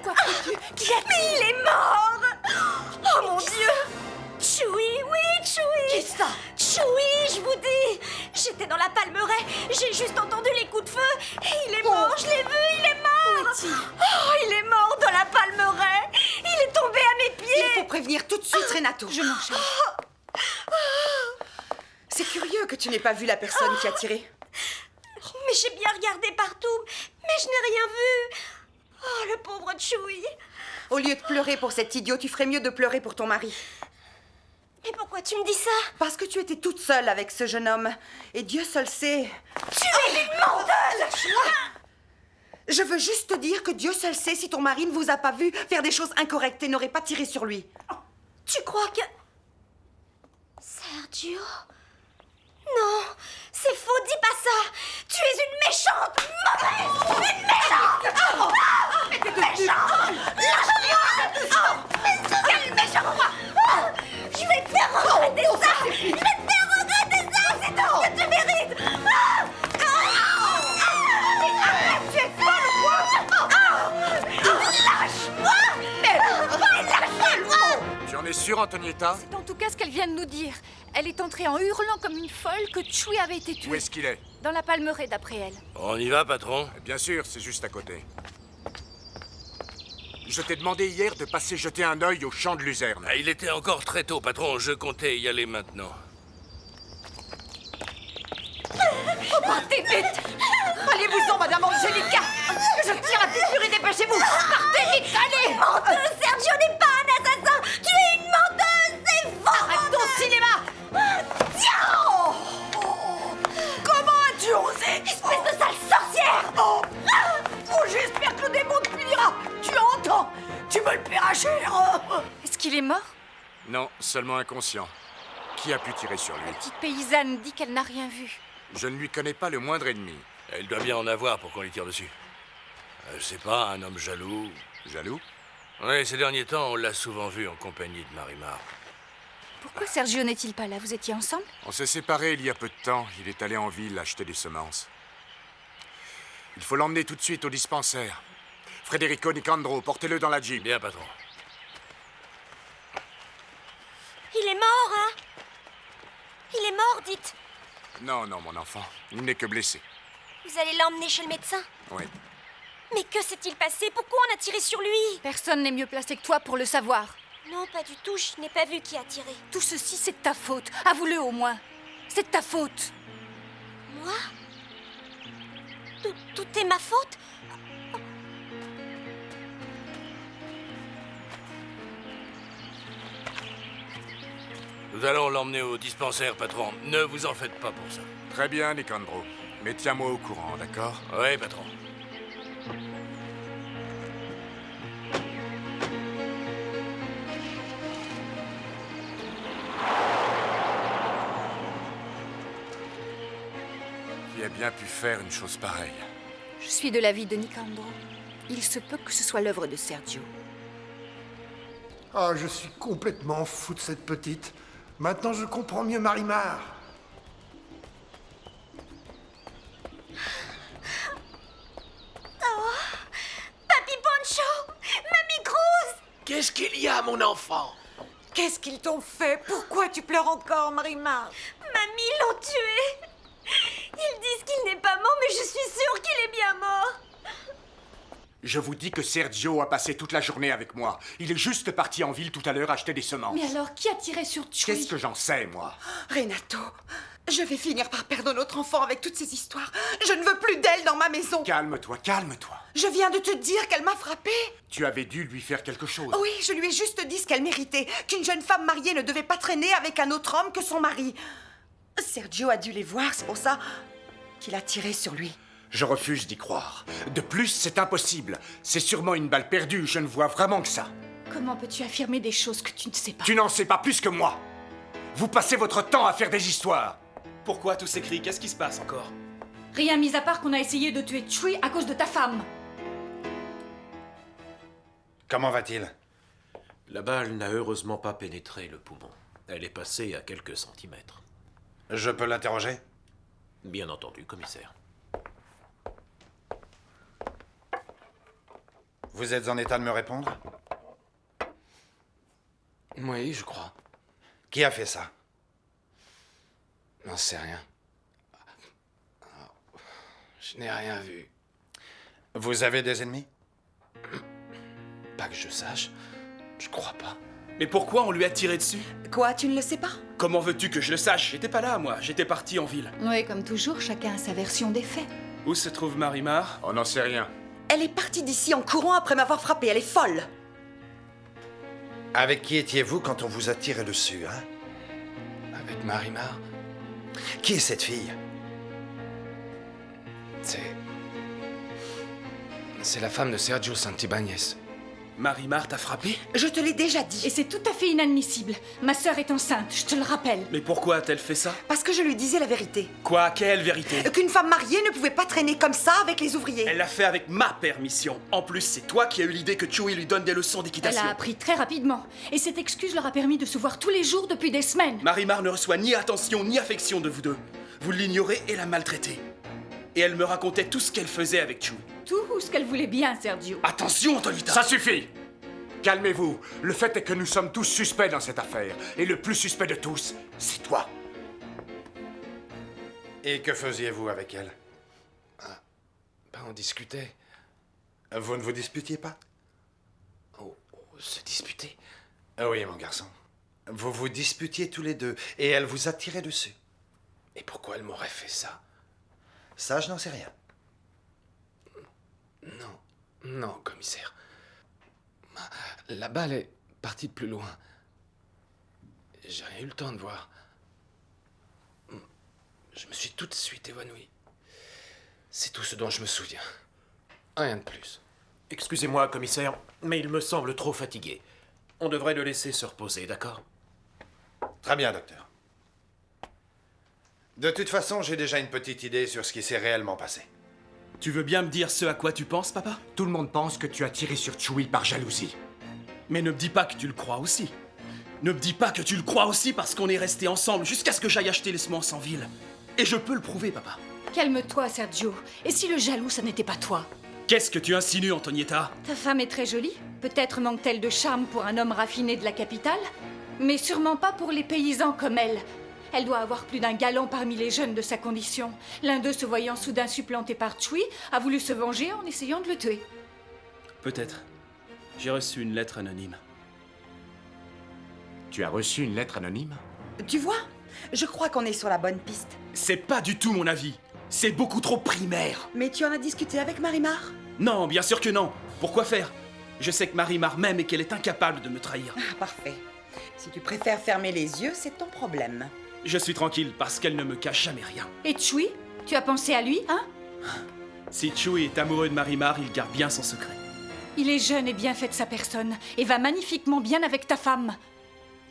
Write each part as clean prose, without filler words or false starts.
Quoi fais-tu? Qui a-t-il? Mais il est mort! Oh mon Dieu! Chewie, oui, Chewie! Qui ça? Chewie, je vous dis! J'étais dans la palmeraie, j'ai juste entendu les coups de feu et il est mort, je l'ai vu, il est mort! Où est-il? Oh, il est mort dans la palmeraie! Il est tombé à mes pieds! Il faut prévenir tout de suite Renato. Je m'en charge. C'est curieux que tu n'aies pas vu la personne qui a tiré. Mais j'ai bien regardé partout, mais je n'ai rien vu! Oh, le pauvre Chewie! Au lieu de pleurer pour cet idiot, tu ferais mieux de pleurer pour ton mari. Mais pourquoi tu me dis ça? Parce que tu étais toute seule avec ce jeune homme. Et Dieu seul sait... Tu es une menteuse! Je veux juste te dire que Dieu seul sait si ton mari ne vous a pas vu faire des choses incorrectes et n'aurait pas tiré sur lui. Tu crois que... Sergio? Non, c'est faux, dis pas ça! Tu es une méchante, mauvaise! Une méchante! Méchante! Lâche-moi! Quelle méchante! Je vais te faire regretter ça! Je vais te faire regretter ça! C'est tout ce que tu mérites! Tu es folle ou quoi? Lâche-moi! Lâche-moi! Tu en es sûr, Antonietta? C'est en tout cas ce qu'elle vient de nous dire. Elle est entrée en hurlant comme une folle que Chewie avait été tué. Où est-ce qu'il est? Dans la palmeraie, d'après elle. On y va, patron? Bien sûr, c'est juste à côté. Je t'ai demandé hier de passer jeter un œil au champ de luzerne. Il était encore très tôt, patron. Je comptais y aller maintenant. Partez vite! Allez-vous-en, Madame Angelica! Je tiens à t'assurer, dépêchez-vous! Partez vite, allez! Menteuse, Sergio n'est pas un assassin! Tu es une menteuse! C'est faux! Arrête ton cinéma! Tiens! Comment as-tu osé? Espèce de sale sorcière! Oh, j'espère que le démon te punira! Tu entends? Tu me le paieras cher! Est-ce qu'il est mort? Non, seulement inconscient. Qui a pu tirer sur lui? La petite paysanne dit qu'elle n'a rien vu. Je ne lui connais pas le moindre ennemi. Il doit bien en avoir pour qu'on lui tire dessus. Je sais pas, un homme jaloux. Jaloux? Oui, ces derniers temps, on l'a souvent vu en compagnie de Marimar. Pourquoi Sergio n'est-il pas là? Vous étiez ensemble? On s'est séparés il y a peu de temps. Il est allé en ville acheter des semences. Il faut l'emmener tout de suite au dispensaire. Federico Nicandro, portez-le dans la Jeep. Bien, patron. Il est mort, hein? Il est mort, dites. Non, non, mon enfant. Il n'est que blessé. Vous allez l'emmener chez le médecin? Oui. Mais que s'est-il passé? Pourquoi on a tiré sur lui? Personne n'est mieux placé que toi pour le savoir. Non, pas du tout, je n'ai pas vu qui a tiré. Tout ceci, c'est de ta faute. Avoue-le au moins. C'est de ta faute. Moi? Tout est ma faute? Nous allons l'emmener au dispensaire, patron. Ne vous en faites pas pour ça. Très bien, Nicandro. Mais tiens-moi au courant, d'accord? Oui, patron. Qui a bien pu faire une chose pareille? Je suis de l'avis de Nicandro. Il se peut que ce soit l'œuvre de Sergio. Ah, je suis complètement fou de cette petite. Maintenant, je comprends mieux Marimar. Papy Poncho! Mamie Cruz! Qu'est-ce qu'il y a, mon enfant? Qu'est-ce qu'ils t'ont fait? Pourquoi tu pleures encore, Marimar? Mamie, ils l'ont tué! Ils disent qu'il n'est pas mort, mais je suis sûre qu'il est bien mort! Je vous dis que Sergio a passé toute la journée avec moi. Il est juste parti en ville tout à l'heure acheter des semences. Mais alors, qui a tiré sur Chewie? Qu'est-ce que j'en sais, moi? Renato, je vais finir par perdre notre enfant avec toutes ces histoires. Je ne veux plus d'elle dans ma maison. Calme-toi, calme-toi. Je viens de te dire qu'elle m'a frappée. Tu avais dû lui faire quelque chose. Oui, je lui ai juste dit ce qu'elle méritait. Qu'une jeune femme mariée ne devait pas traîner avec un autre homme que son mari. Sergio a dû les voir, c'est pour ça qu'il a tiré sur lui. Je refuse d'y croire. De plus, c'est impossible. C'est sûrement une balle perdue, je ne vois vraiment que ça. Comment peux-tu affirmer des choses que tu ne sais pas? Tu n'en sais pas plus que moi. Vous passez votre temps à faire des histoires. Pourquoi tous ces cris? Qu'est-ce qui se passe encore? Rien mis à part qu'on a essayé de tuer Chewie à cause de ta femme. Comment va-t-il? La balle n'a heureusement pas pénétré le poumon. Elle est passée à quelques centimètres. Je peux l'interroger? Bien entendu, commissaire. Vous êtes en état de me répondre? Oui, je crois. Qui a fait ça? N'en sais rien. Je n'ai rien vu. Vous avez des ennemis? Pas que je sache. Je crois pas. Mais pourquoi on lui a tiré dessus? Quoi, tu ne le sais pas? Comment veux-tu que je le sache? J'étais pas là, moi. J'étais parti en ville. Oui, comme toujours, chacun a sa version des faits. Où se trouve Marimar? On n'en sait rien. Elle est partie d'ici en courant après m'avoir frappée, elle est folle. Avec qui étiez-vous quand on vous a tiré dessus, hein? Avec Marimar, Qui est cette fille? c'est la femme de Sergio Santibáñez. Marimar t'a frappé? Je te l'ai déjà dit. Et c'est tout à fait inadmissible. Ma sœur est enceinte, je te le rappelle. Mais pourquoi a-t-elle fait ça? Parce que je lui disais la vérité. Quoi? Quelle vérité? Qu'une femme mariée ne pouvait pas traîner comme ça avec les ouvriers. Elle l'a fait avec ma permission. En plus, c'est toi qui as eu l'idée que Chewie lui donne des leçons Elle d'équitation. a appris très rapidement. Et cette excuse leur a permis de se voir tous les jours depuis des semaines. Marimar ne reçoit ni attention ni affection de vous deux. Vous l'ignorez et la maltraitez. Et elle me racontait tout ce qu'elle faisait avec Chewie. Tout ce qu'elle voulait bien, Sergio. Attention, Antonita! Ça suffit! Calmez-vous. Le fait est que nous sommes tous suspects dans cette affaire. Et le plus suspect de tous, c'est toi. Et que faisiez-vous avec elle? On discutait. Vous ne vous disputiez pas? Se disputer. Ah oui, mon garçon. Vous vous disputiez tous les deux, et elle vous a tiré dessus. Et pourquoi elle m'aurait fait ça? Ça, je n'en sais rien. Non, commissaire. La balle est partie de plus loin. J'ai rien eu le temps de voir. Je me suis tout de suite évanoui. C'est tout ce dont je me souviens. Rien de plus. Excusez-moi, commissaire, mais il me semble trop fatigué. On devrait le laisser se reposer, d'accord? Très bien, docteur. De toute façon, j'ai déjà une petite idée sur ce qui s'est réellement passé. Tu veux bien me dire ce à quoi tu penses, papa? Tout le monde pense que tu as tiré sur Chewie par jalousie. Mais ne me dis pas que tu le crois aussi. Ne me dis pas que tu le crois aussi parce qu'on est restés ensemble jusqu'à ce que j'aille acheter les semences en ville. Et je peux le prouver, papa. Calme-toi, Sergio. Et si le jaloux, ça n'était pas toi? Qu'est-ce que tu insinues, Antonietta? Ta femme est très jolie. Peut-être manque-t-elle de charme pour un homme raffiné de la capitale, mais sûrement pas pour les paysans comme elle. Elle doit avoir plus d'un galant parmi les jeunes de sa condition. L'un d'eux, se voyant soudain supplanté par Chewie, a voulu se venger en essayant de le tuer. Peut-être. J'ai reçu une lettre anonyme. Tu as reçu une lettre anonyme? Tu vois? Je crois qu'on est sur la bonne piste. C'est pas du tout mon avis. C'est beaucoup trop primaire. Mais tu en as discuté avec Marimar? Non, bien sûr que non. Pourquoi faire? Je sais que Marimar m'aime et qu'elle est incapable de me trahir. Ah, parfait. Si tu préfères fermer les yeux, c'est ton problème. Je suis tranquille parce qu'elle ne me cache jamais rien. Et Chewie? Tu as pensé à lui, hein? Si Chewie est amoureux de Marimar, il garde bien son secret. Il est jeune et bien fait de sa personne, et va magnifiquement bien avec ta femme.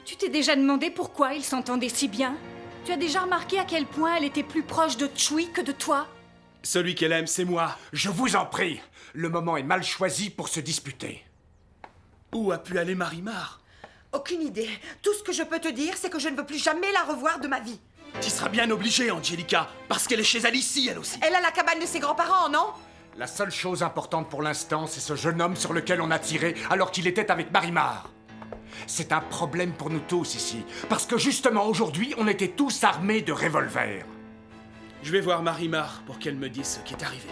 Tu t'es déjà demandé pourquoi ils s'entendaient si bien? Tu as déjà remarqué à quel point elle était plus proche de Chewie que de toi? Celui qu'elle aime, c'est moi. Je vous en prie. Le moment est mal choisi pour se disputer. Où a pu aller Marimar? Aucune idée. Tout ce que je peux te dire, c'est que je ne veux plus jamais la revoir de ma vie. Tu seras bien obligée, Angelica, parce qu'elle est chez Alicia, elle aussi. Elle a la cabane de ses grands-parents, non? La seule chose importante pour l'instant, c'est ce jeune homme sur lequel on a tiré alors qu'il était avec Marimar. C'est un problème pour nous tous ici, parce que justement aujourd'hui, on était tous armés de revolvers. Je vais voir Marimar pour qu'elle me dise ce qui est arrivé.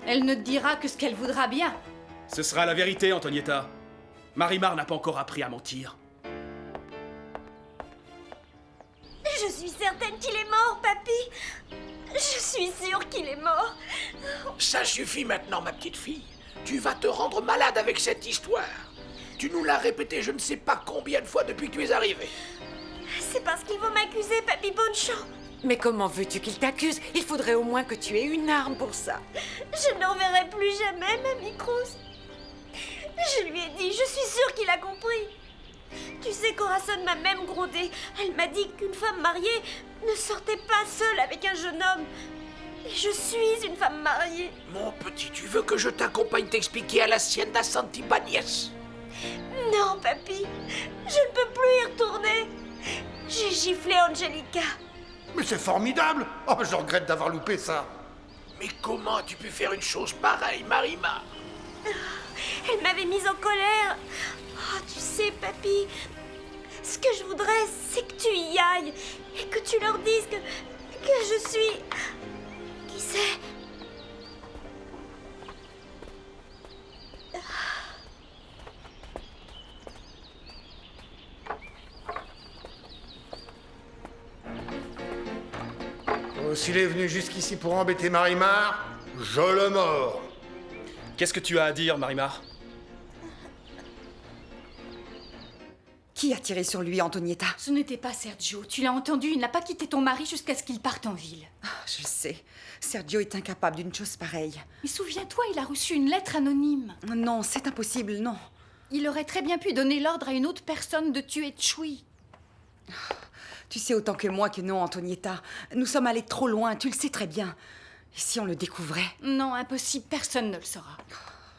Elle ne te dira que ce qu'elle voudra bien. Ce sera la vérité, Antonietta. Marimar n'a pas encore appris à mentir. Je suis certaine qu'il est mort, papy. Je suis sûre qu'il est mort. Ça suffit maintenant, ma petite fille. Tu vas te rendre malade avec cette histoire. Tu nous l'as répété je ne sais pas combien de fois depuis que tu es arrivé. C'est parce qu'ils vont m'accuser, papy Boncho. Mais comment veux-tu qu'il t'accuse? Il faudrait au moins que tu aies une arme pour ça. Je ne le reverrai plus jamais, Mamie Cruz. Je lui ai dit, je suis sûre qu'il a compris. Tu sais, Corazon m'a même grondée. Elle m'a dit qu'une femme mariée ne sortait pas seule avec un jeune homme. Et je suis une femme mariée. Mon petit, tu veux que je t'accompagne t'expliquer à la Hacienda Santibáñez? Non, papy. Je ne peux plus y retourner. J'ai giflé Angelica. Mais c'est formidable! Oh, je regrette d'avoir loupé ça. Mais comment as-tu pu faire une chose pareille, Marimar? Elle m'avait mise en colère. Oh, tu sais, papy, ce que je voudrais, c'est que tu y ailles et que tu leur dises que je suis... Qui c'est? Oh, s'il est venu jusqu'ici pour embêter Marimar, je le mords. Qu'est-ce que tu as à dire, Marimar? Qui a tiré sur lui, Antonietta? Ce n'était pas Sergio. Tu l'as entendu, il n'a pas quitté ton mari jusqu'à ce qu'il parte en ville. Ah, je le sais. Sergio est incapable d'une chose pareille. Mais souviens-toi, il a reçu une lettre anonyme. Non, c'est impossible, non. Il aurait très bien pu donner l'ordre à une autre personne de tuer Chui. Tu sais autant que moi que non, Antonietta. Nous sommes allés trop loin, tu le sais très bien. Et si on le découvrait? Non, impossible, personne ne le saura.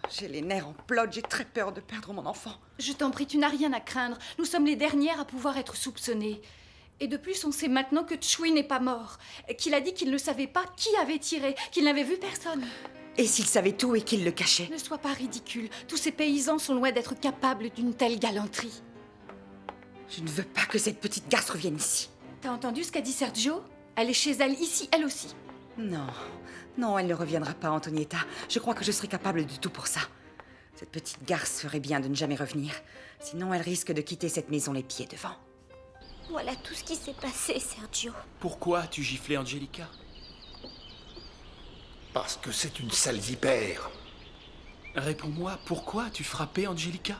J'ai les nerfs en plot, j'ai très peur de perdre mon enfant. Je t'en prie, tu n'as rien à craindre. Nous sommes les dernières à pouvoir être soupçonnées. Et de plus, on sait maintenant que Chui n'est pas mort. Qu'il a dit qu'il ne savait pas qui avait tiré, qu'il n'avait vu personne. Et s'il savait tout et qu'il le cachait? Ne sois pas ridicule. Tous ces paysans sont loin d'être capables d'une telle galanterie. Je ne veux pas que cette petite garce revienne ici. T'as entendu ce qu'a dit Sergio? Elle est chez elle, ici, elle aussi. Non, non, elle ne reviendra pas, Antonietta. Je crois que je serai capable de tout pour ça. Cette petite garce ferait bien de ne jamais revenir. Sinon, elle risque de quitter cette maison les pieds devant. Voilà tout ce qui s'est passé, Sergio. Pourquoi as-tu giflé Angelica? Parce que c'est une sale vipère. Réponds-moi, pourquoi as-tu frappé Angelica?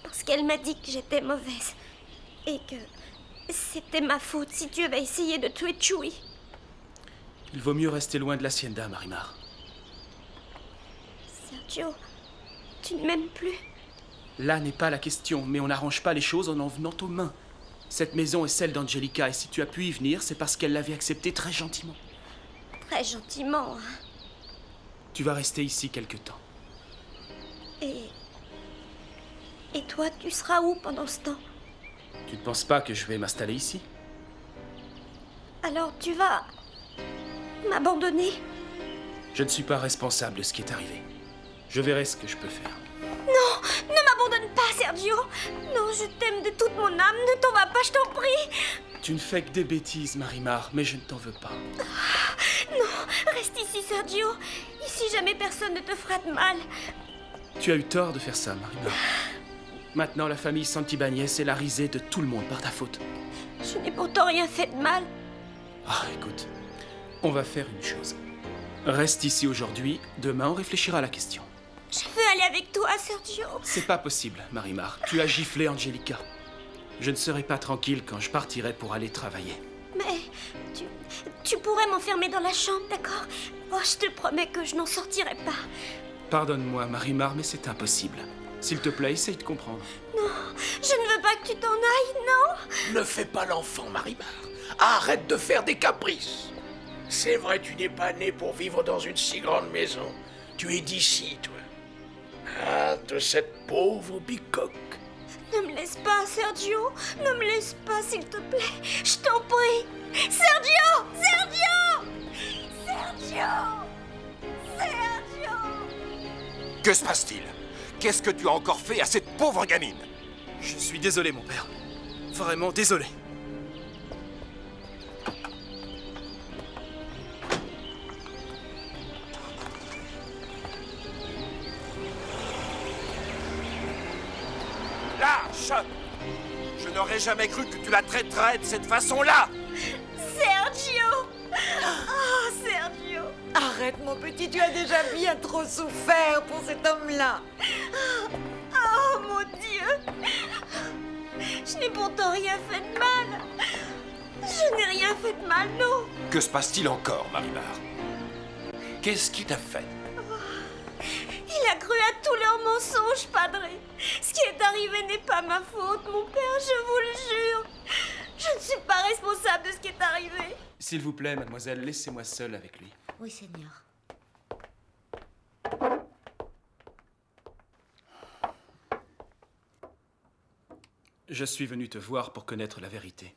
Parce qu'elle m'a dit que j'étais mauvaise. Et que c'était ma faute si tu avais essayé de tuer Chui. Il vaut mieux rester loin de l'hacienda, Marimar. Sergio, tu ne m'aimes plus. Là n'est pas la question, mais on n'arrange pas les choses en venant aux mains. Cette maison est celle d'Angelica, et si tu as pu y venir, c'est parce qu'elle l'avait acceptée très gentiment. Très gentiment, hein. Tu vas rester ici quelque temps. Et toi, tu seras où pendant ce temps? Tu ne penses pas que je vais m'installer ici? Alors tu vas m'abandonner? Je ne suis pas responsable de ce qui est arrivé. Je verrai ce que je peux faire. Non, ne m'abandonne pas, Sergio. Non, je t'aime de toute mon âme. Ne t'en vas pas, je t'en prie. Tu ne fais que des bêtises, Marimar, mais je ne t'en veux pas. Non, reste ici, Sergio. Ici, jamais personne ne te fera de mal. Tu as eu tort de faire ça, Marimar. Maintenant, la famille Santibáñez est la risée de tout le monde par ta faute. Je n'ai pourtant rien fait de mal. Ah, écoute, on va faire une chose. Reste ici aujourd'hui, demain on réfléchira à la question. Je veux aller avec toi, Sergio. C'est pas possible, Marimar. Tu as giflé Angelica. Je ne serai pas tranquille quand je partirai pour aller travailler. Mais tu pourrais m'enfermer dans la chambre, d'accord? Oh, je te promets que je n'en sortirai pas. Pardonne-moi, Marimar, mais c'est impossible. S'il te plaît, essaye de comprendre. Non, je ne veux pas que tu t'en ailles, non? Ne fais pas l'enfant, Marimar. Arrête de faire des caprices. C'est vrai, tu n'es pas né pour vivre dans une si grande maison. Tu es d'ici, toi. Ah, de cette pauvre bicoque. Ne me laisse pas, Sergio. Ne me laisse pas, s'il te plaît. Je t'en prie. Sergio! Sergio! Sergio! Sergio! Que se passe-t-il? Qu'est-ce que tu as encore fait à cette pauvre gamine? Je suis désolé, mon père. Vraiment désolé. Lâche! Je n'aurais jamais cru que tu la traiterais de cette façon-là! Sergio! Oh, Sergio! Arrête, mon petit, tu as déjà bien trop souffert pour cet homme-là. Oh, mon Dieu! Je n'ai pourtant rien fait de mal. Je n'ai rien fait de mal, non. Que se passe-t-il encore, Marimar? Qu'est-ce qui t'a fait? Il a cru à tous leurs mensonges, Padre. Ce qui est arrivé n'est pas ma faute, mon père, je vous le jure. Je ne suis pas responsable de ce qui est arrivé. S'il vous plaît, mademoiselle, laissez-moi seule avec lui. Oui, Seigneur. Je suis venu te voir pour connaître la vérité.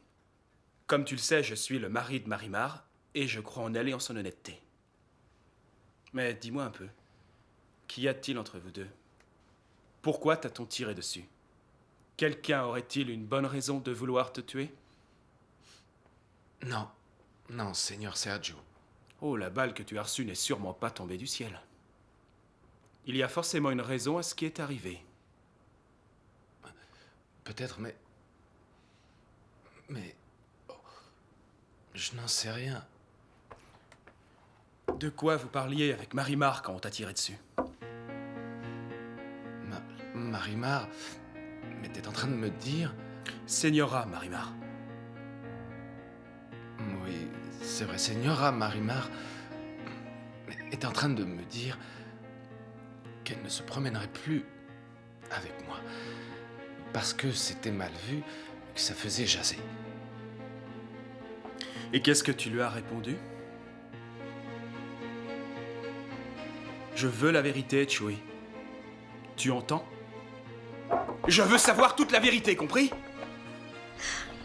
Comme tu le sais, je suis le mari de Marimar, et je crois en elle et en son honnêteté. Mais dis-moi un peu, Qu'y a-t-il entre vous deux? Pourquoi t'a-t-on tiré dessus? Quelqu'un aurait-il une bonne raison de vouloir te tuer? Non. Non, Seigneur Sergio. Oh, la balle que tu as reçue n'est sûrement pas tombée du ciel. Il y a forcément une raison à ce qui est arrivé. Peut-être, mais... oh, je n'en sais rien. De quoi vous parliez avec Marimar quand on t'a tiré dessus? Marimar était en train de me dire... Señora Marimar. Oui, c'est vrai, Señora Marimar est en train de me dire qu'elle ne se promènerait plus avec moi. Parce que c'était mal vu, que ça faisait jaser. Et qu'est-ce que tu lui as répondu? Je veux la vérité, Chewie. Tu entends? Je veux savoir toute la vérité, compris?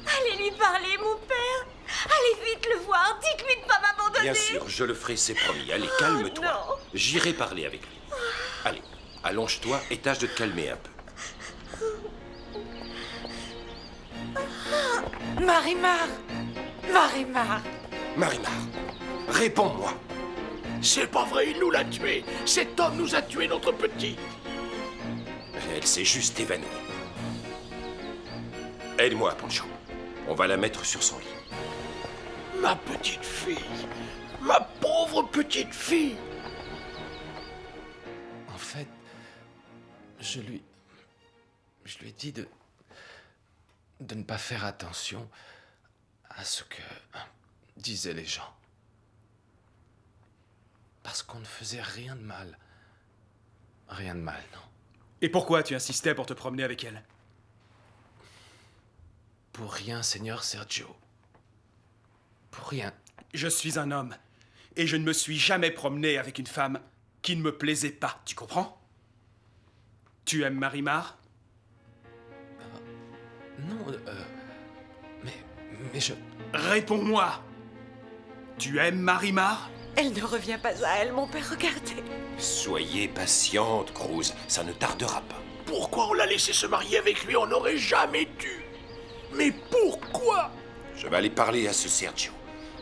Allez lui parler, mon père. Allez vite le voir. Dites-lui de ne pas m'abandonner. Bien sûr, je le ferai, c'est promis. Allez, calme-toi. non. J'irai parler avec lui. Allez, allonge-toi et tâche de te calmer un peu. Marimar! Marimar! Marimar, réponds-moi. C'est pas vrai, il nous l'a tué. Cet homme nous a tué notre petite. Elle s'est juste évanouie. Aide-moi, Pancho. On va la mettre sur son lit. Ma petite fille. Ma pauvre petite fille. En fait, je lui ai dit de ne pas faire attention à ce que disaient les gens. Parce qu'on ne faisait rien de mal. Rien de mal, non. Et pourquoi tu insistais pour te promener avec elle? Pour rien, Seigneur Sergio. Pour rien. Je suis un homme, et je ne me suis jamais promené avec une femme qui ne me plaisait pas, tu comprends? Tu aimes Marimar? Non, mais je... Réponds-moi! Tu aimes Marimar? Elle ne revient pas à elle, mon père, regardez. Soyez patiente, Cruz. Ça ne tardera pas. Pourquoi on l'a laissé se marier avec lui? On n'aurait jamais dû. Mais pourquoi? Je vais aller parler à ce Sergio.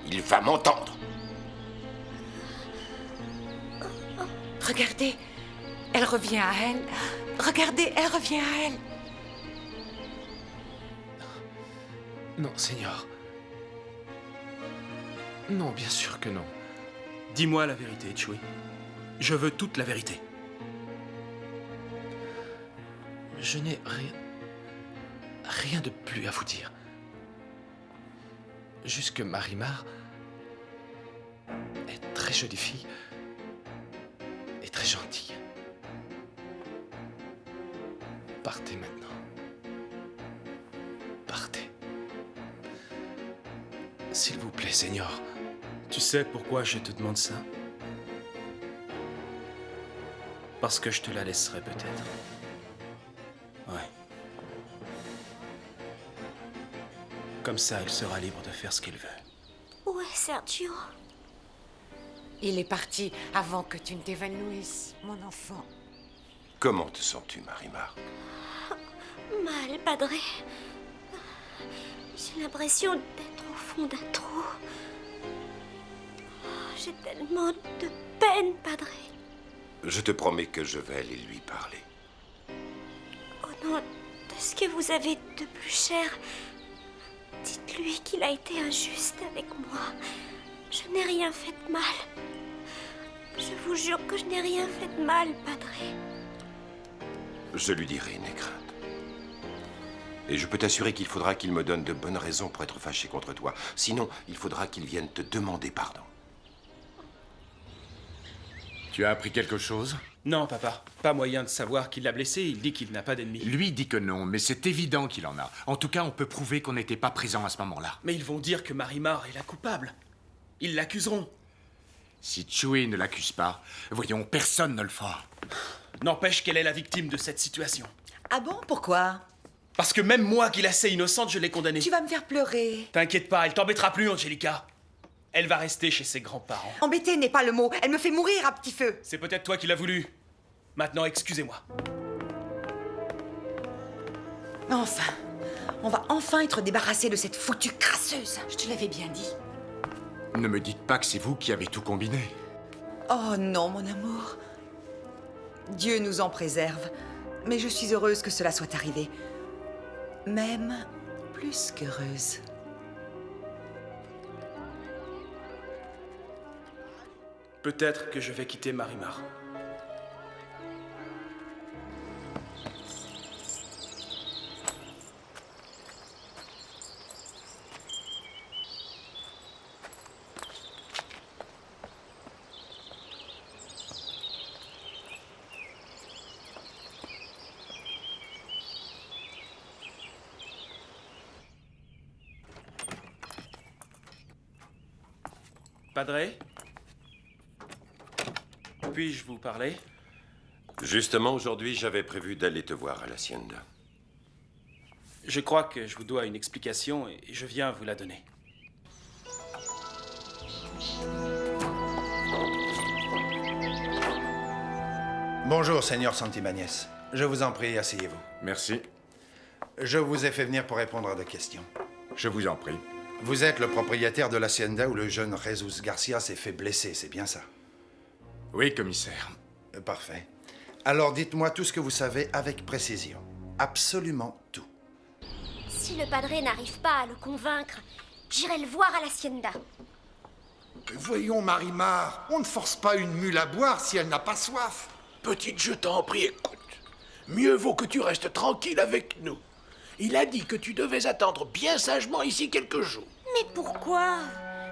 Il va m'entendre. Regardez, elle revient à elle. Regardez, elle revient à elle. Non, Seigneur. Non, bien sûr que non. Dis-moi la vérité, Chewie. Je veux toute la vérité. Je n'ai rien de plus à vous dire. Juste que Marimar est très jolie fille et très gentille. Partez maintenant. Partez. S'il vous plaît, Seigneur. Tu sais pourquoi je te demande ça? Parce que je te la laisserai peut-être. Ouais. Comme ça, il sera libre de faire ce qu'il veut. Où est Sergio? Il est parti avant que tu ne t'évanouisses, mon enfant. Comment te sens-tu, Marimar? Mal, padré. J'ai l'impression d'être au fond d'un trou. J'ai tellement de peine, padré. Je te promets que je vais aller lui parler. Au nom de ce que vous avez de plus cher, dites-lui qu'il a été injuste avec moi. Je n'ai rien fait de mal. Je vous jure que je n'ai rien fait de mal, padré. Je lui dirai, n'aie crainte. Et je peux t'assurer qu'il faudra qu'il me donne de bonnes raisons pour être fâché contre toi. Sinon, il faudra qu'il vienne te demander pardon. Tu as appris quelque chose? Non, papa. Pas moyen de savoir qui l'a blessé. Il dit qu'il n'a pas d'ennemis. Lui dit que non, mais c'est évident qu'il en a. En tout cas, on peut prouver qu'on n'était pas présent à ce moment-là. Mais ils vont dire que Marimar est la coupable. Ils l'accuseront. Si Chewie ne l'accuse pas, voyons, personne ne le fera. N'empêche qu'elle est la victime de cette situation. Ah bon, pourquoi? Parce que même moi, qui l'assais innocente, je l'ai condamnée. Tu vas me faire pleurer. T'inquiète pas, elle t'embêtera plus, Angelica. Elle va rester chez ses grands-parents. Embêter n'est pas le mot. Elle me fait mourir à petit feu. C'est peut-être toi qui l'as voulu. Maintenant, excusez-moi. Enfin, on va enfin être débarrassé de cette foutue crasseuse. Je te l'avais bien dit. Ne me dites pas que c'est vous qui avez tout combiné. Oh non, mon amour. Dieu nous en préserve. Mais je suis heureuse que cela soit arrivé. Même plus qu'heureuse. Peut-être que je vais quitter Marimar. Padre? Puis-je vous parler? Justement, aujourd'hui, j'avais prévu d'aller te voir à l'Hacienda. Je crois que je vous dois une explication et je viens vous la donner. Bonjour, Seigneur Santibáñez. Je vous en prie, asseyez-vous. Merci. Je vous ai fait venir pour répondre à des questions. Je vous en prie. Vous êtes le propriétaire de l'hacienda où le jeune Jesus Garcia s'est fait blesser, c'est bien ça? Oui, commissaire. Parfait. Alors dites-moi tout ce que vous savez avec précision. Absolument tout. Si le padré n'arrive pas à le convaincre, j'irai le voir à l'hacienda. Voyons, Marimar, on ne force pas une mule à boire si elle n'a pas soif. Petite, je t'en prie, écoute. Mieux vaut que tu restes tranquille avec nous. Il a dit que tu devais attendre bien sagement ici quelques jours. Mais pourquoi?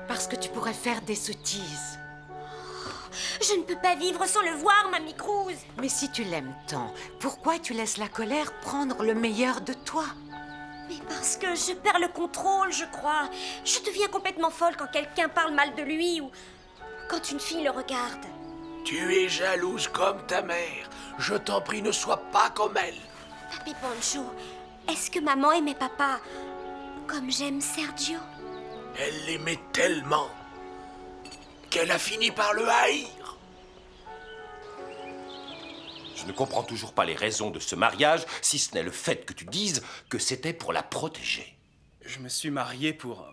Parce que tu pourrais faire des sottises. Je ne peux pas vivre sans le voir, Mamie Cruz. Mais si tu l'aimes tant, pourquoi tu laisses la colère prendre le meilleur de toi? Mais parce que je perds le contrôle, je crois. Je deviens complètement folle quand quelqu'un parle mal de lui ou quand une fille le regarde. Tu es jalouse comme ta mère. Je t'en prie, ne sois pas comme elle. Papi Pancho, est-ce que maman aimait papa comme j'aime Sergio? Elle l'aimait tellement qu'elle a fini par le haïr. Je ne comprends toujours pas les raisons de ce mariage, si ce n'est le fait que tu dises que c'était pour la protéger. Je me suis marié pour...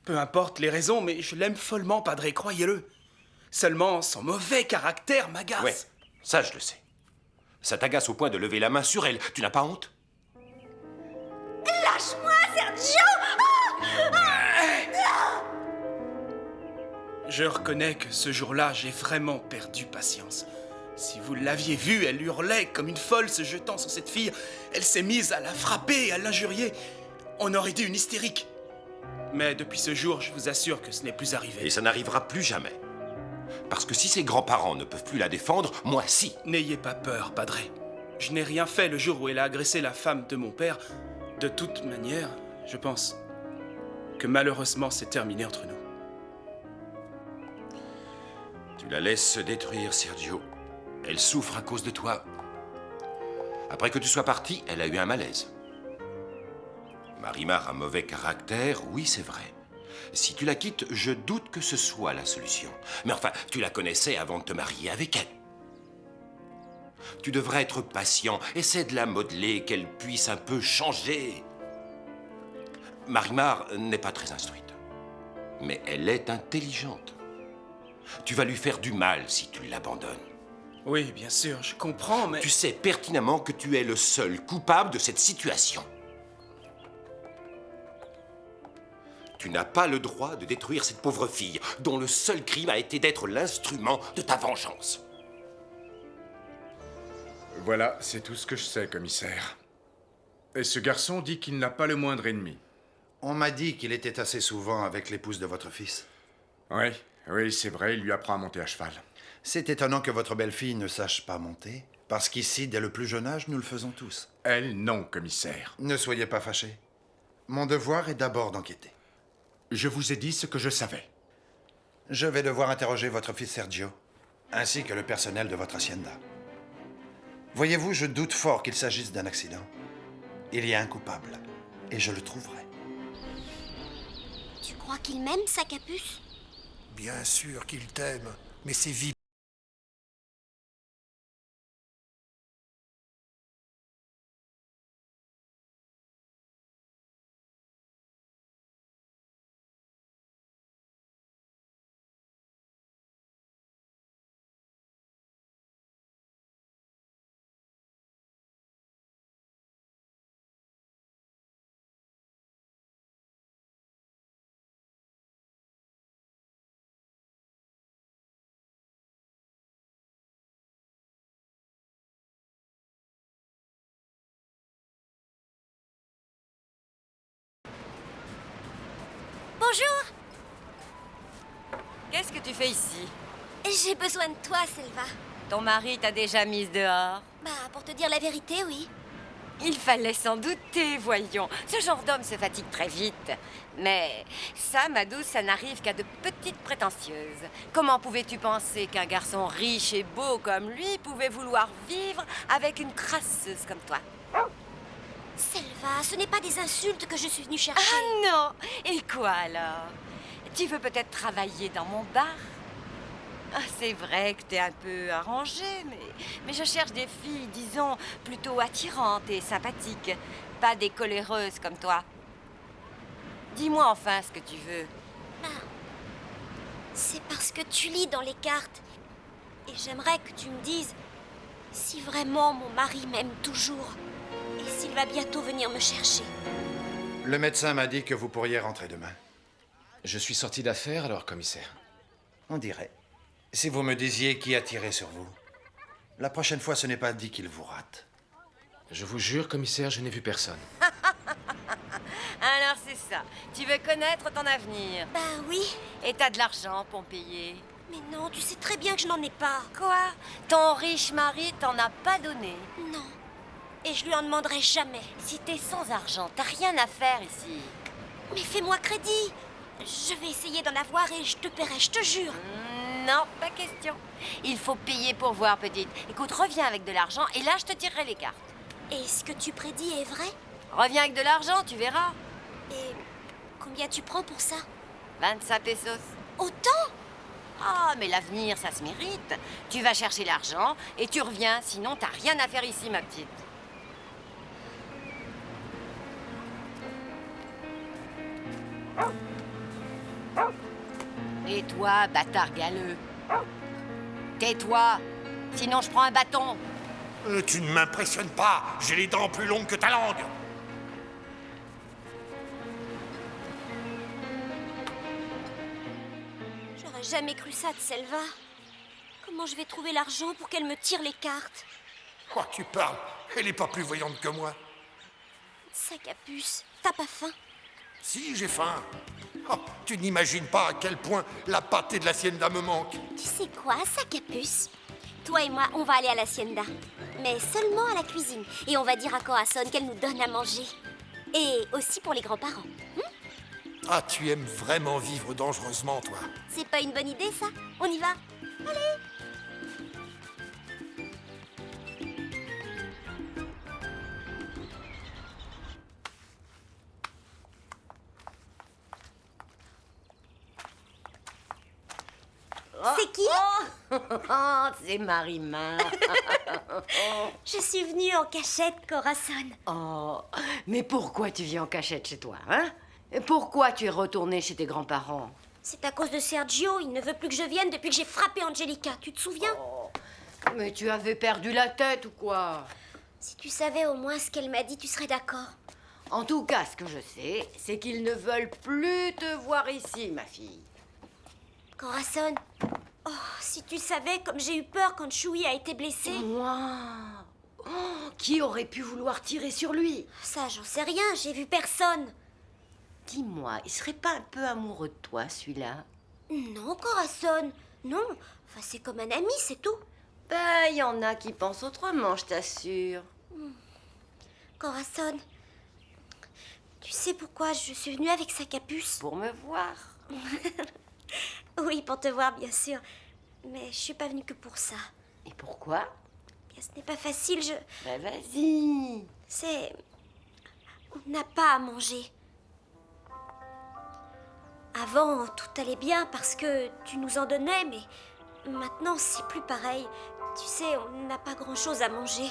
Peu importe les raisons, mais je l'aime follement, Padre, croyez-le. Seulement, son mauvais caractère m'agace. Ouais, ça je le sais. Ça t'agace au point de lever la main sur elle. Tu n'as pas honte? Lâche-moi, Sergio! Je reconnais que ce jour-là, j'ai vraiment perdu patience. Si vous l'aviez vue, elle hurlait comme une folle se jetant sur cette fille. Elle s'est mise à la frapper, à l'injurier. On aurait dit une hystérique. Mais depuis ce jour, je vous assure que ce n'est plus arrivé. Et ça n'arrivera plus jamais. Parce que si ses grands-parents ne peuvent plus la défendre, moi si. N'ayez pas peur, Padre. Je n'ai rien fait le jour où elle a agressé la femme de mon père. De toute manière, je pense que malheureusement, c'est terminé entre nous. Tu la laisses se détruire, Sergio. Elle souffre à cause de toi. Après que tu sois parti, elle a eu un malaise. Marimar a mauvais caractère, oui, c'est vrai. Si tu la quittes, je doute que ce soit la solution. Mais enfin, tu la connaissais avant de te marier avec elle. Tu devrais être patient. Essaie de la modeler, qu'elle puisse un peu changer. Marimar n'est pas très instruite. Mais elle est intelligente. Tu vas lui faire du mal si tu l'abandonnes. Oui, bien sûr, je comprends, mais... Tu sais pertinemment que tu es le seul coupable de cette situation. Tu n'as pas le droit de détruire cette pauvre fille, dont le seul crime a été d'être l'instrument de ta vengeance. Voilà, c'est tout ce que je sais, commissaire. Et ce garçon dit qu'il n'a pas le moindre ennemi. On m'a dit qu'il était assez souvent avec l'épouse de votre fils. Oui, c'est vrai, il lui apprend à monter à cheval. C'est étonnant que votre belle-fille ne sache pas monter, parce qu'ici, dès le plus jeune âge, nous le faisons tous. Elle, non, commissaire. Ne soyez pas fâché. Mon devoir est d'abord d'enquêter. Je vous ai dit ce que je savais. Je vais devoir interroger votre fils Sergio, ainsi que le personnel de votre hacienda. Voyez-vous, je doute fort qu'il s'agisse d'un accident. Il y a un coupable, et je le trouverai. Tu crois qu'il m'aime, sa capuce? Bien sûr qu'il t'aime, mais c'est Bonjour. Qu'est-ce que tu fais ici? J'ai besoin de toi, Selva. Ton mari t'a déjà mise dehors? Bah, pour te dire la vérité, oui. Il fallait s'en douter, voyons. Ce genre d'homme se fatigue très vite. Mais ça, ma douce, ça n'arrive qu'à de petites prétentieuses. Comment pouvais-tu penser qu'un garçon riche et beau comme lui pouvait vouloir vivre avec une crasseuse comme toi? Selva, ce n'est pas des insultes que je suis venue chercher. Ah non! Et quoi alors? Tu veux peut-être travailler dans mon bar? Ah, c'est vrai que t'es un peu arrangée, mais je cherche des filles, disons, plutôt attirantes et sympathiques. Pas des coléreuses comme toi. Dis-moi enfin ce que tu veux. Ah. C'est parce que tu lis dans les cartes. Et j'aimerais que tu me dises si vraiment mon mari m'aime toujours. Et s'il va bientôt venir me chercher. Le médecin m'a dit que vous pourriez rentrer demain. Je suis sorti d'affaires alors, commissaire. On dirait. Si vous me disiez qui a tiré sur vous. La prochaine fois, ce n'est pas dit qu'il vous rate. Je vous jure, commissaire, je n'ai vu personne. Alors c'est ça. Tu veux connaître ton avenir? Bah oui. Et t'as de l'argent pour me payer? Mais non, tu sais très bien que je n'en ai pas. Quoi? Ton riche mari t'en a pas donné? Non. Et je lui en demanderai jamais. Si t'es sans argent, t'as rien à faire ici. Mais fais-moi crédit. Je vais essayer d'en avoir et je te paierai, je te jure. Non, pas question. Il faut payer pour voir, petite. Écoute, reviens avec de l'argent et là, je te tirerai les cartes. Et ce que tu prédis est vrai? Reviens avec de l'argent, tu verras. Et combien tu prends pour ça? 25 pesos. Autant? Ah, mais l'avenir, ça se mérite. Tu vas chercher l'argent et tu reviens, sinon t'as rien à faire ici, ma petite. Et toi, bâtard galeux? Tais-toi, sinon je prends un bâton. Tu ne m'impressionnes pas. J'ai les dents plus longues que ta langue. J'aurais jamais cru ça de Selva. Comment je vais trouver l'argent pour qu'elle me tire les cartes? Quoi tu parles? Elle n'est pas plus voyante que moi. Sac à puce, t'as pas faim? Si, j'ai faim. Oh, tu n'imagines pas à quel point la pâtée de l'hacienda me manque. Tu sais quoi, sac à puce? Toi et moi, on va aller à l'hacienda. Mais seulement à la cuisine. Et on va dire à Corazon qu'elle nous donne à manger. Et aussi pour les grands-parents. Ah, tu aimes vraiment vivre dangereusement, toi. C'est pas une bonne idée, ça? On y va? Allez! C'est qui? Oh, c'est Marimar. Je suis venue en cachette, Corazon. Oh, mais pourquoi tu viens en cachette chez toi, hein? Et pourquoi tu es retournée chez tes grands-parents? C'est à cause de Sergio. Il ne veut plus que je vienne depuis que j'ai frappé Angelica. Tu te souviens? Oh, mais tu avais perdu la tête ou quoi? Si tu savais au moins ce qu'elle m'a dit, tu serais d'accord. En tout cas, ce que je sais, c'est qu'ils ne veulent plus te voir ici, ma fille. Corazon, oh, si tu savais comme j'ai eu peur quand Choui a été blessé. Moi? Oh, qui aurait pu vouloir tirer sur lui? Ça, j'en sais rien, j'ai vu personne. Dis-moi, il serait pas un peu amoureux de toi, celui-là? Non, Corazon, non. Enfin, c'est comme un ami, c'est tout. Ben, il y en a qui pensent autrement, je t'assure. Corazon, tu sais pourquoi je suis venue avec sa capuce? Pour me voir. Oui, pour te voir, bien sûr. Mais je suis pas venue que pour ça. Et pourquoi? Bien, ce n'est pas facile, Ben, vas-y. C'est... On n'a pas à manger. Avant, tout allait bien parce que tu nous en donnais, mais maintenant, c'est plus pareil. Tu sais, on n'a pas grand-chose à manger.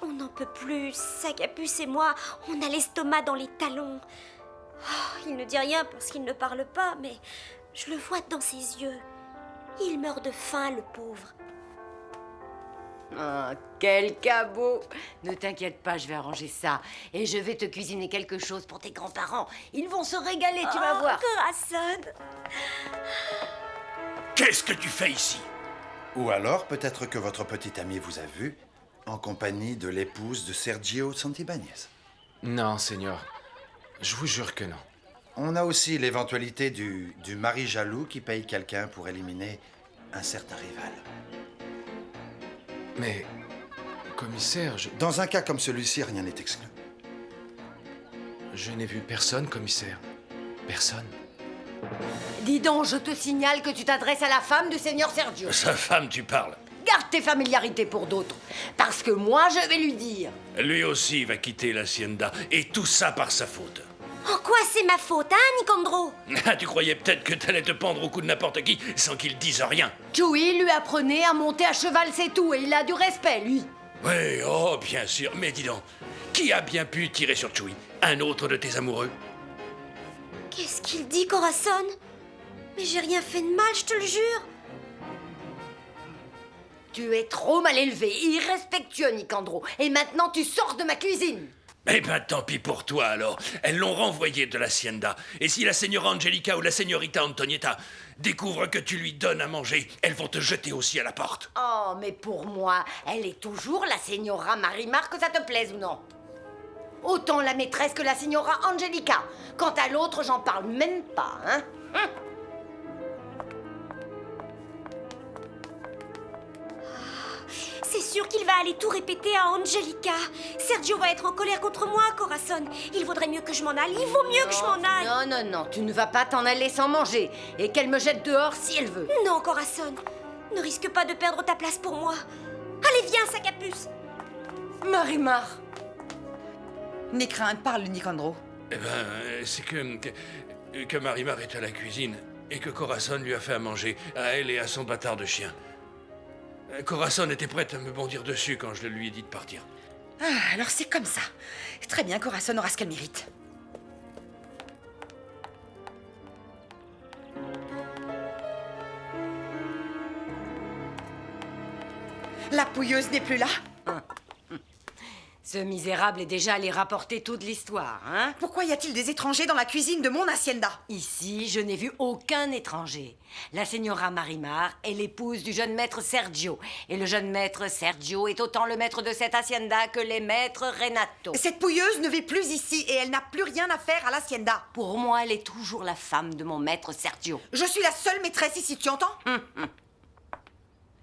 On n'en peut plus. Sa capuce et moi, on a l'estomac dans les talons. Oh, il ne dit rien parce qu'il ne parle pas, mais je le vois dans ses yeux. Il meurt de faim, le pauvre. Oh, quel cabot! Ne t'inquiète pas, je vais arranger ça. Et je vais te cuisiner quelque chose pour tes grands-parents. Ils vont se régaler, tu vas voir. Corazon! Qu'est-ce que tu fais ici? Ou alors, peut-être que votre petit ami vous a vu en compagnie de l'épouse de Sergio Santibáñez. Non, Seigneur. Je vous jure que non. On a aussi l'éventualité du mari jaloux qui paye quelqu'un pour éliminer un certain rival. Mais, commissaire, Dans un cas comme celui-ci, rien n'est exclu. je n'ai vu personne, commissaire. Personne. Dis donc, je te signale que tu t'adresses à la femme du seigneur Sergio. Sa femme, tu parles. Garde tes familiarités pour d'autres, parce que moi, je vais lui dire. Lui aussi va quitter l'hacienda, et tout ça par sa faute. En quoi c'est ma faute, hein, Nicandro? Tu croyais peut-être que t'allais te pendre au cou de n'importe qui sans qu'il dise rien. Chewie lui apprenait à monter à cheval, c'est tout, et il a du respect, lui. Oui, oh, bien sûr. Mais dis donc, qui a bien pu tirer sur Chewie? Un autre de tes amoureux? Qu'est-ce qu'il dit, Corazon? Mais j'ai rien fait de mal, je te le jure. Tu es trop mal élevé, irrespectueux, Nicandro. Et maintenant, tu sors de ma cuisine. Eh ben, tant pis pour toi, alors. Elles l'ont renvoyé de l'hacienda. Et si la señora Angelica ou la señorita Antonietta découvrent que tu lui donnes à manger, elles vont te jeter aussi à la porte. Oh, mais pour moi, elle est toujours la señora Marimar, que ça te plaise ou non. Autant la maîtresse que la señora Angelica. Quant à l'autre, j'en parle même pas, hein. C'est sûr qu'il va aller tout répéter à Angelica. Sergio va être en colère contre moi, Corazon. Il vaudrait mieux que je m'en aille. Il vaut mieux que je m'en aille. Non, tu ne vas pas t'en aller sans manger. Et qu'elle me jette dehors si elle veut. Non, Corazon. Ne risque pas de perdre ta place pour moi. Allez, viens, sac à puce. Marimar. N'aie crainte, parle, Nicandro. Eh ben, c'est que Marimar est à la cuisine et que Corazon lui a fait à manger, à elle et à son bâtard de chien. Corazon était prête à me bondir dessus quand je lui ai dit de partir. Ah, alors c'est comme ça. Très bien, Corazon aura ce qu'elle mérite. La pouilleuse n'est plus là. Ce misérable est déjà allé rapporter toute l'histoire, hein? Pourquoi y a-t-il des étrangers dans la cuisine de mon hacienda? Ici, je n'ai vu aucun étranger. La señora Marimar est l'épouse du jeune maître Sergio. Et le jeune maître Sergio est autant le maître de cette hacienda que les maîtres Renato. Cette pouilleuse ne vit plus ici et elle n'a plus rien à faire à l'hacienda. Pour moi, elle est toujours la femme de mon maître Sergio. Je suis la seule maîtresse ici, tu entends?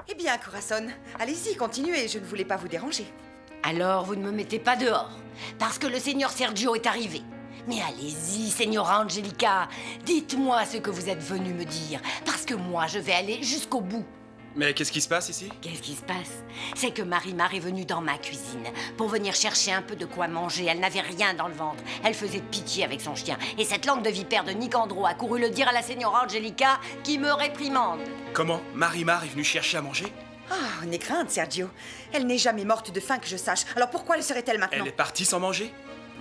Eh bien, Corazon, allez-y, continuez, je ne voulais pas vous déranger. Alors, vous ne me mettez pas dehors, parce que le seigneur Sergio est arrivé. Mais allez-y, señora Angelica, dites-moi ce que vous êtes venu me dire, parce que moi, je vais aller jusqu'au bout. Mais qu'est-ce qui se passe ici? Qu'est-ce qui se passe? C'est que Marimar est venue dans ma cuisine pour venir chercher un peu de quoi manger. Elle n'avait rien dans le ventre. Elle faisait pitié avec son chien. Et cette langue de vipère de Nicandro a couru le dire à la señora Angelica qui me réprimande. Comment? Marimar est venue chercher à manger? Ah, n'aie crainte, Sergio. Elle n'est jamais morte de faim que je sache. Alors pourquoi le serait-elle maintenant? Elle est partie sans manger?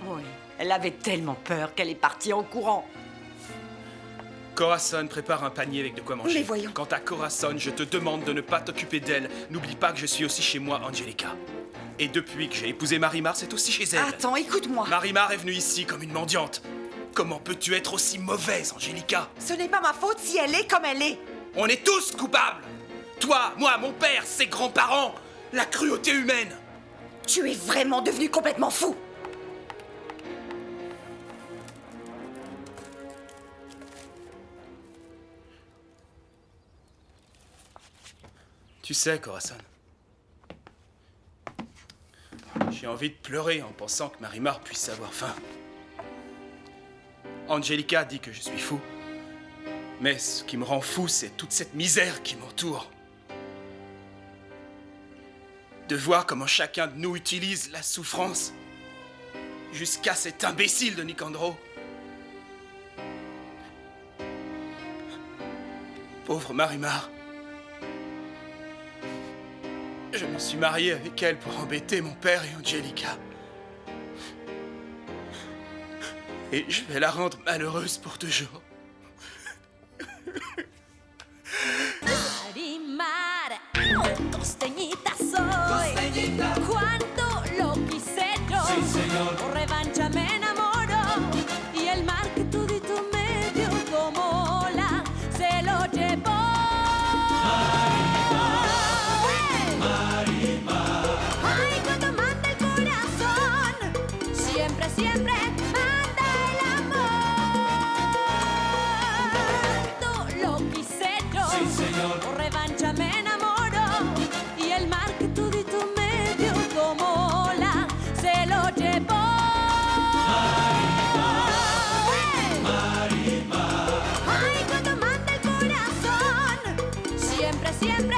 Oui, elle avait tellement peur qu'elle est partie en courant. Corazon prépare un panier avec de quoi manger. Mais voyons. Quant à Corazon, je te demande de ne pas t'occuper d'elle. N'oublie pas que je suis aussi chez moi, Angelica. Et depuis que j'ai épousé Marimar, c'est aussi chez elle. Attends, écoute-moi. Marimar est venue ici comme une mendiante. Comment peux-tu être aussi mauvaise, Angelica? Ce n'est pas ma faute si elle est comme elle est. On est tous coupables. Toi, moi, mon père, ses grands-parents, la cruauté humaine. Tu es vraiment devenu complètement fou. Tu sais, Corazon, j'ai envie de pleurer en pensant que Marimar puisse avoir faim. Angelica dit que je suis fou. Mais ce qui me rend fou, c'est toute cette misère qui m'entoure. De voir comment chacun de nous utilise la souffrance jusqu'à cet imbécile de Nicandro. Pauvre Marimar. Je me suis marié avec elle pour embêter mon père et Angelica. Et je vais la rendre malheureuse pour toujours. Marimar, costeñita soy. Cuando lo quise yo, por revancha me enamoró. Y el mar que todito me dio como ola se lo llevó. Ay, cuando manda el corazón, siempre, siempre manda el amor. Por revancha me enamoro y el mar que todito me dio como ola se lo llevó. Ay, cuando manda el corazón, siempre, siempre